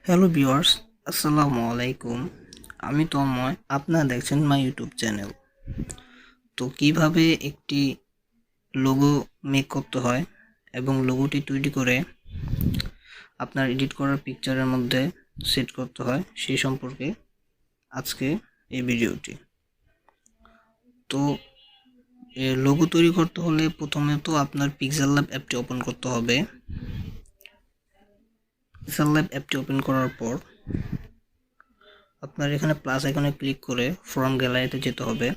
Hello viewers, আসসালামু আলাইকুম। আমি তন্ময়, আপনারা দেখছেন মাই ইউটিউব চ্যানেল। তো কিভাবে একটি লোগো মেক করতে হয় এবং লোগোটি তৈরি করে আপনার এডিট করার পিকচারের মধ্যে সেট করতে হয় সেই সম্পর্কে আজকে এই ভিডিওটি। তো লোগো তৈরি করতে হলে প্রথমে তো আপনার পিক্সেল ল্যাব অ্যাপটি ওপেন করতে হবে। পিক্সেল ল্যাব অ্যাপটি ওপেন করার পর আপনার এখানে প্লাস আইকনে ক্লিক করে ফ্রম গ্যালারিতে যেতে হবে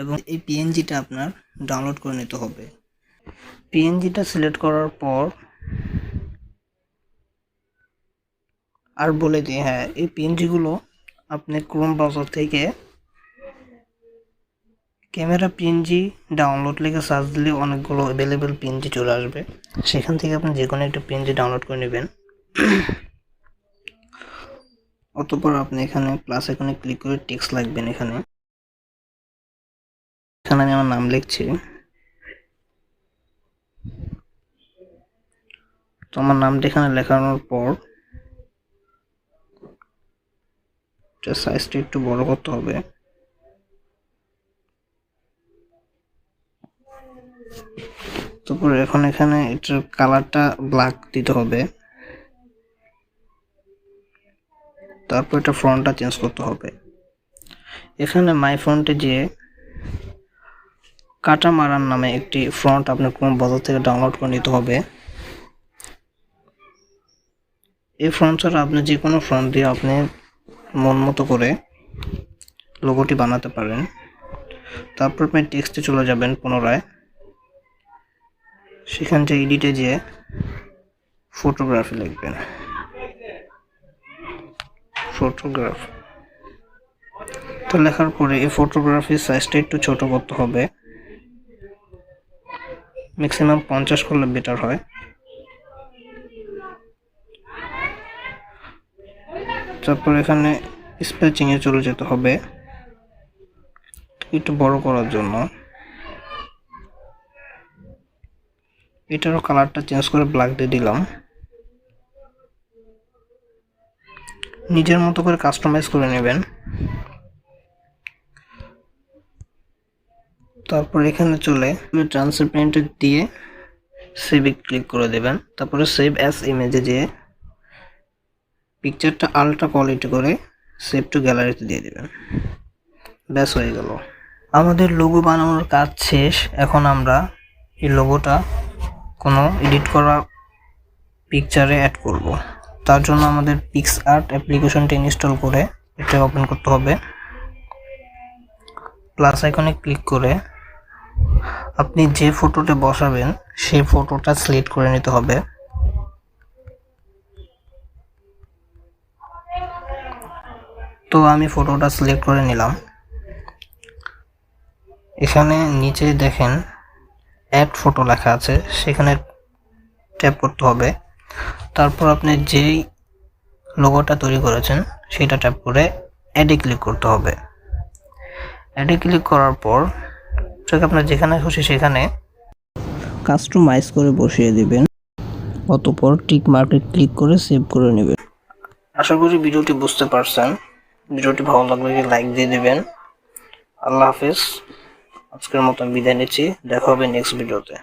এবং এই পিএনজিটা আপনার ডাউনলোড করে নিতে হবে। পিএনজিটা সিলেক্ট করার পর আর বলে দিই, এই পিএনজিগুলো আপনি ক্রোম ব্রাউজার থেকে ক্যামেরা পিএনজি ডাউনলোড লিখে সার্চ দিলে অনেকগুলো অ্যাভেলেবেল পিএনজি চলে আসবে। সেখান থেকে আপনি যে কোনো একটা পিএনজি ডাউনলোড করে নেবেন। অতঃপর আপনি এখানে প্লাস আইকনে ক্লিক করে টেক্সট লিখবেন। এখানে আমি আমার নাম লিখছি। তো আমার নামটা এখানে লেখানোর পর সাইজটা একটু বড় করতে হবে। তারপর এখন এখানে এটার কালারটা ব্ল্যাক দিতে হবে। তারপর এটা ফন্টটা চেঞ্জ করতে হবে। এখানে মাই ফন্টে যে কাটামারান নামে একটি ফন্ট আপনার কোন বাজার থেকে ডাউনলোড করে নিতে হবে। এই ফন্ট ছাড়া আপনি যে কোনো ফন্ট দিয়ে আপনি মন মতো করে লোগোটি বানাতে পারেন। তারপর আপনি টেক্সটে চলে যাবেন পুনরায়। সেখান থেকে এডিটে যেয়ে ফটোগ্রাফি লিখবেন। ফটোগ্রাফি তো লেখার পরে এই ফটোগ্রাফির সাইজটা একটু ছোট করতে হবে। ম্যাক্সিমাম 50 করলে বেটার হয়। তারপর এখানে স্পেসিং এ চলে যেতে হবে একটু বড় করার জন্য। এটারও কালারটা চেঞ্জ করে ব্ল্যাক দিয়ে দিলাম। নিজের মতো করে কাস্টমাইজ করে নেবেন। তারপর এখানে চলে ট্রান্সপারেন্ট দিয়ে সেভে ক্লিক করে দেবেন। তারপরে সেভ অ্যাজ ইমেজে যেয়ে পিকচারটা আলট্রা কোয়ালিটি করে সেভ টু গ্যালারিতে দিয়ে দেবেন। ব্যাস হয়ে গেল, আমাদের লোগো বানানোর কাজ শেষ। এখন আমরা এই লোগোটা কোনো এডিট করা পিকচারে অ্যাড করব। তার জন্য আমাদের পিক্সআর্ট অ্যাপ্লিকেশনটি ইনস্টল করে এটা ওপেন করতে হবে। প্লাস আইকনে ক্লিক করে আপনি যে ফটোটা বসাবেন সেই ফটোটা সিলেক্ট করে নিতে হবে। তো আমি ফটোটা সিলেক্ট করে নিলাম। এখানে নিচে দেখেন অ্যাড ফটো লেখা আছে, সেখানে ট্যাপ করতে হবে। তারপর আপনি যেই লোগোটা তৈরি করেছেন সেটা ট্যাপ করে অ্যাডে ক্লিক করতে হবে। অ্যাডে ক্লিক করার পর আপনার যেখানে খুশি সেখানে কাস্টমাইজ করে বসিয়ে দিবেন। অতঃপর টিক মার্কে ক্লিক করে সেভ করে নেবেন। আশা করি ভিডিওটি বুঝতে পারছেন। ভিডিওটি ভালো লাগলে লাইক দিয়ে দিবেন। আল্লাহ হাফেজ। আজকের মতো বিদায় নিচ্ছি, দেখা হবে নেক্সট ভিডিওতে।